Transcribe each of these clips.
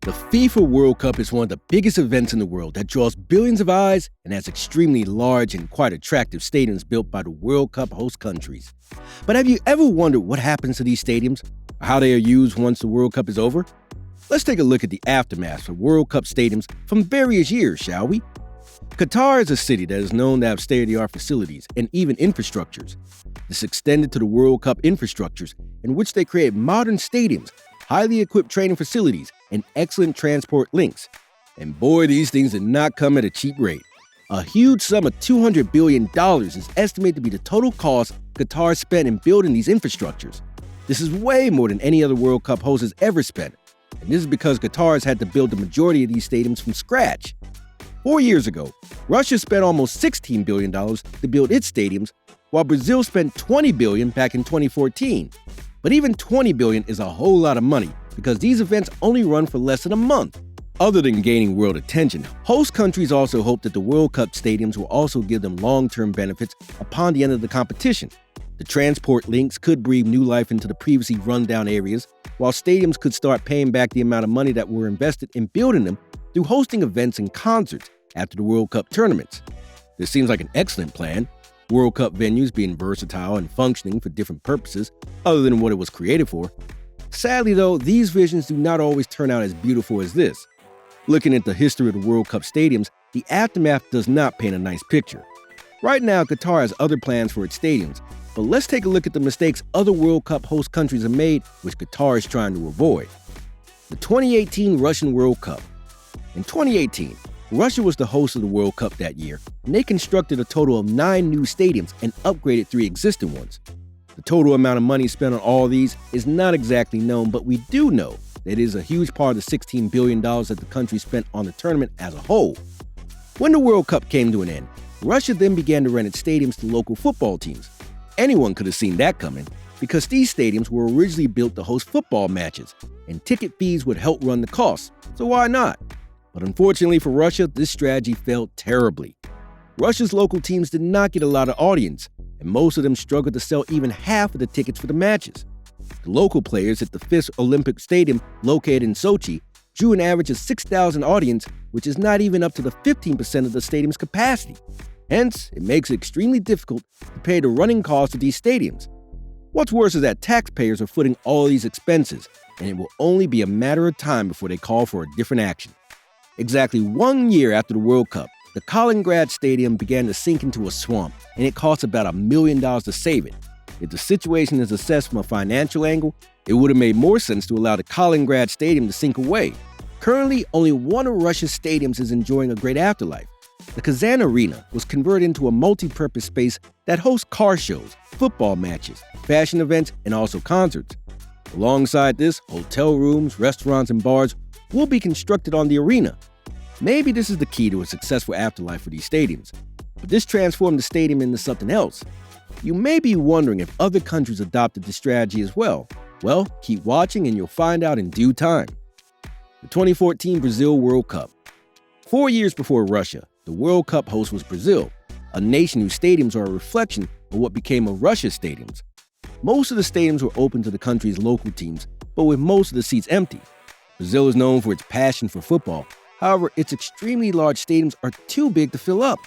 The FIFA World Cup is one of the biggest events in the world that draws billions of eyes and has extremely large and quite attractive stadiums built by the World Cup host countries. But have you ever wondered what happens to these stadiums, or how they are used once the World Cup is over? Let's take a look at the aftermath of World Cup stadiums from various years, shall we? Qatar is a city that is known to have state-of-the-art facilities and even infrastructures. This extended to the World Cup infrastructures, in which they create modern stadiums, highly equipped training facilities, and excellent transport links. And boy, these things did not come at a cheap rate. A huge sum of $200 billion is estimated to be the total cost Qatar spent in building these infrastructures. This is way more than any other World Cup host has ever spent, and this is because Qatar has had to build the majority of these stadiums from scratch. 4 years ago, Russia spent almost $16 billion to build its stadiums, while Brazil spent $20 billion back in 2014. But even $20 billion is a whole lot of money because these events only run for less than a month. Other than gaining world attention, host countries also hope that the World Cup stadiums will also give them long-term benefits upon the end of the competition. The transport links could breathe new life into the previously run-down areas, while stadiums could start paying back the amount of money that were invested in building them through hosting events and concerts after the World Cup tournaments. This seems like an excellent plan. World Cup venues being versatile and functioning for different purposes other than what it was created for. Sadly though, these visions do not always turn out as beautiful as this. Looking at the history of the World Cup stadiums, the aftermath does not paint a nice picture. Right now, Qatar has other plans for its stadiums, but let's take a look at the mistakes other World Cup host countries have made, which Qatar is trying to avoid. The 2018 Russian World Cup. In 2018, Russia was the host of the World Cup that year, and they constructed a total of 9 new stadiums and upgraded 3 existing ones. The total amount of money spent on all these is not exactly known, but we do know that it is a huge part of the $16 billion that the country spent on the tournament as a whole. When the World Cup came to an end, Russia then began to rent its stadiums to local football teams. Anyone could have seen that coming, because these stadiums were originally built to host football matches, and ticket fees would help run the costs, so why not? But unfortunately for Russia, this strategy failed terribly. Russia's local teams did not get a lot of audience, and most of them struggled to sell even half of the tickets for the matches. The local players at the 5th Olympic Stadium, located in Sochi, drew an average of 6,000 audience, which is not even up to the 15% of the stadium's capacity. Hence, it makes it extremely difficult to pay the running costs of these stadiums. What's worse is that taxpayers are footing all these expenses, and it will only be a matter of time before they call for a different action. Exactly 1 year after the World Cup, the Kaliningrad Stadium began to sink into a swamp, and it cost about $1 million to save it. If the situation is assessed from a financial angle, it would have made more sense to allow the Kaliningrad Stadium to sink away. Currently, only one of Russia's stadiums is enjoying a great afterlife. The Kazan Arena was converted into a multi-purpose space that hosts car shows, football matches, fashion events, and also concerts. Alongside this, hotel rooms, restaurants, and bars will be constructed on the arena. Maybe this is the key to a successful afterlife for these stadiums, but this transformed the stadium into something else. You may be wondering if other countries adopted this strategy as well. Well, keep watching and you'll find out in due time. The 2014 Brazil World Cup. 4 years before Russia, the World Cup host was Brazil, a nation whose stadiums are a reflection of what became of Russia's stadiums. Most of the stadiums were open to the country's local teams, but with most of the seats empty. Brazil is known for its passion for football. However, its extremely large stadiums are too big to fill up.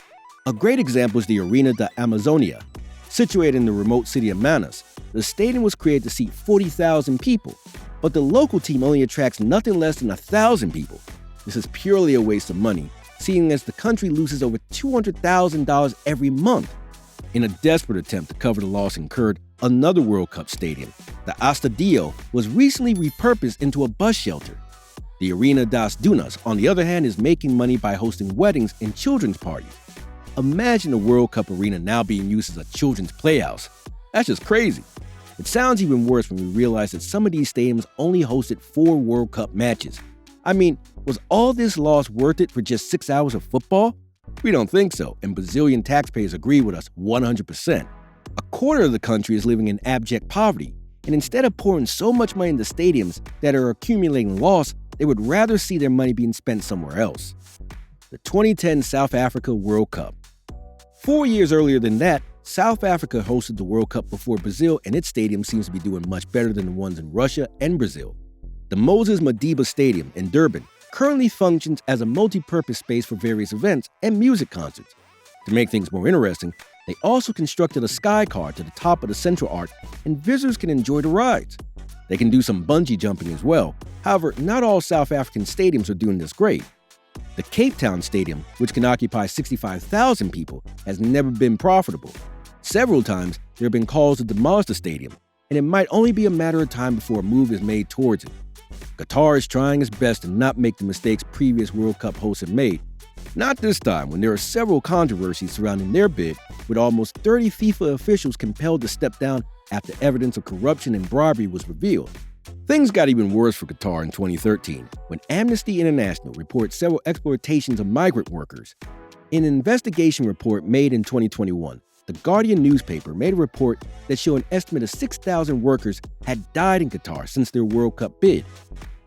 A great example is the Arena da Amazônia. Situated in the remote city of Manaus, the stadium was created to seat 40,000 people, but the local team only attracts nothing less than 1,000 people. This is purely a waste of money, seeing as the country loses over $200,000 every month. In a desperate attempt to cover the loss incurred, another World Cup stadium, the Estadio, was recently repurposed into a bus shelter. The Arena das Dunas, on the other hand, is making money by hosting weddings and children's parties. Imagine a World Cup arena now being used as a children's playhouse. That's just crazy. It sounds even worse when we realize that some of these stadiums only hosted 4 World Cup matches. I mean, was all this loss worth it for just 6 hours of football? We don't think so, and Brazilian taxpayers agree with us 100%. A quarter of the country is living in abject poverty, and instead of pouring so much money into stadiums that are accumulating loss, they would rather see their money being spent somewhere else. The 2010 South Africa World Cup. 4 years earlier than that, South Africa hosted the World Cup before Brazil, and its stadium seems to be doing much better than the ones in Russia and Brazil. The Moses Madiba Stadium in Durban currently functions as a multi-purpose space for various events and music concerts. To make things more interesting, they also constructed a sky car to the top of the central arc, and visitors can enjoy the rides. They can do some bungee jumping as well. However, not all South African stadiums are doing this great. The Cape Town Stadium, which can occupy 65,000 people, has never been profitable. Several times, there have been calls to demolish the stadium, and it might only be a matter of time before a move is made towards it. Qatar is trying its best to not make the mistakes previous World Cup hosts have made. Not this time, when there are several controversies surrounding their bid, with almost 30 FIFA officials compelled to step down after evidence of corruption and bribery was revealed. Things got even worse for Qatar in 2013, when Amnesty International reported several exploitations of migrant workers. In an investigation report made in 2021, the Guardian newspaper made a report that showed an estimate of 6,000 workers had died in Qatar since their World Cup bid.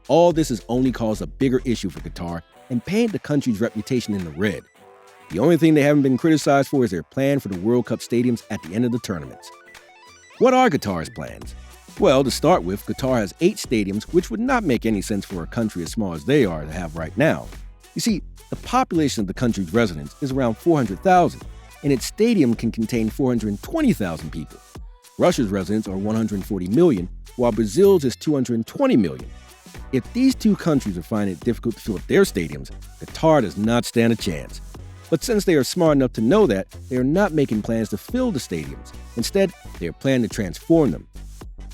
All this has only caused a bigger issue for Qatar and painted the country's reputation in the red. The only thing they haven't been criticized for is their plan for the World Cup stadiums at the end of the tournaments. What are Qatar's plans? Well, to start with, Qatar has 8 stadiums, which would not make any sense for a country as small as they are to have right now. You see, the population of the country's residents is around 400,000, and its stadium can contain 420,000 people. Russia's residents are 140 million, while Brazil's is 220 million. If these two countries are finding it difficult to fill up their stadiums, Qatar does not stand a chance. But since they are smart enough to know that, they are not making plans to fill the stadiums. Instead, they are planning to transform them.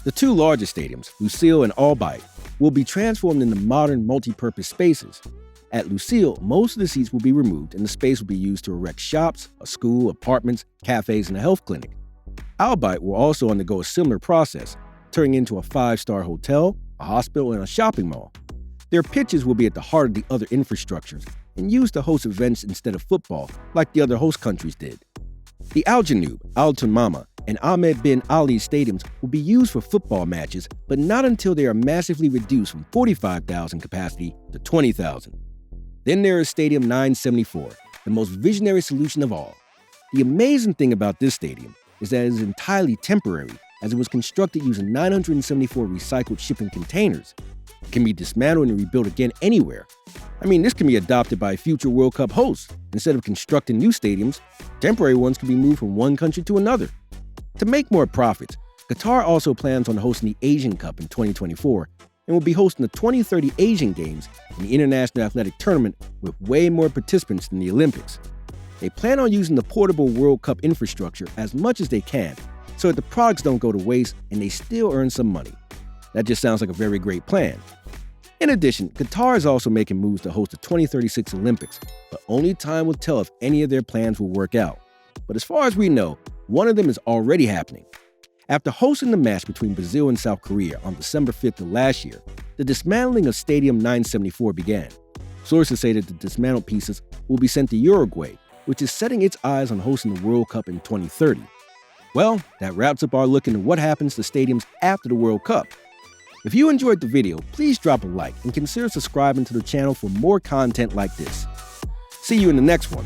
The two largest stadiums, Lusail and Albight, will be transformed into modern multi-purpose spaces. At Lusail, most of the seats will be removed and the space will be used to erect shops, a school, apartments, cafes, and a health clinic. Albight will also undergo a similar process, turning into a 5-star hotel, a hospital, and a shopping mall. Their pitches will be at the heart of the other infrastructures and used to host events instead of football, like the other host countries did. The Al Janoub, Al Tamama, and Ahmed bin Ali stadiums will be used for football matches, but not until they are massively reduced from 45,000 capacity to 20,000. Then there is Stadium 974, the most visionary solution of all. The amazing thing about this stadium is that it is entirely temporary, as it was constructed using 974 recycled shipping containers. It can be dismantled and rebuilt again anywhere. I mean, this can be adopted by future World Cup hosts. Instead of constructing new stadiums, temporary ones can be moved from one country to another. To make more profits, Qatar also plans on hosting the Asian Cup in 2024 and will be hosting the 2030 Asian Games and the International Athletic Tournament with way more participants than the Olympics. They plan on using the portable World Cup infrastructure as much as they can so that the products don't go to waste and they still earn some money. That just sounds like a very great plan. In addition, Qatar is also making moves to host the 2036 Olympics, but only time will tell if any of their plans will work out. But as far as we know, one of them is already happening. After hosting the match between Brazil and South Korea on December 5th of last year, the dismantling of Stadium 974 began. Sources say that the dismantled pieces will be sent to Uruguay, which is setting its eyes on hosting the World Cup in 2030. Well, that wraps up our look into what happens to stadiums after the World Cup. If you enjoyed the video, please drop a like and consider subscribing to the channel for more content like this. See you in the next one.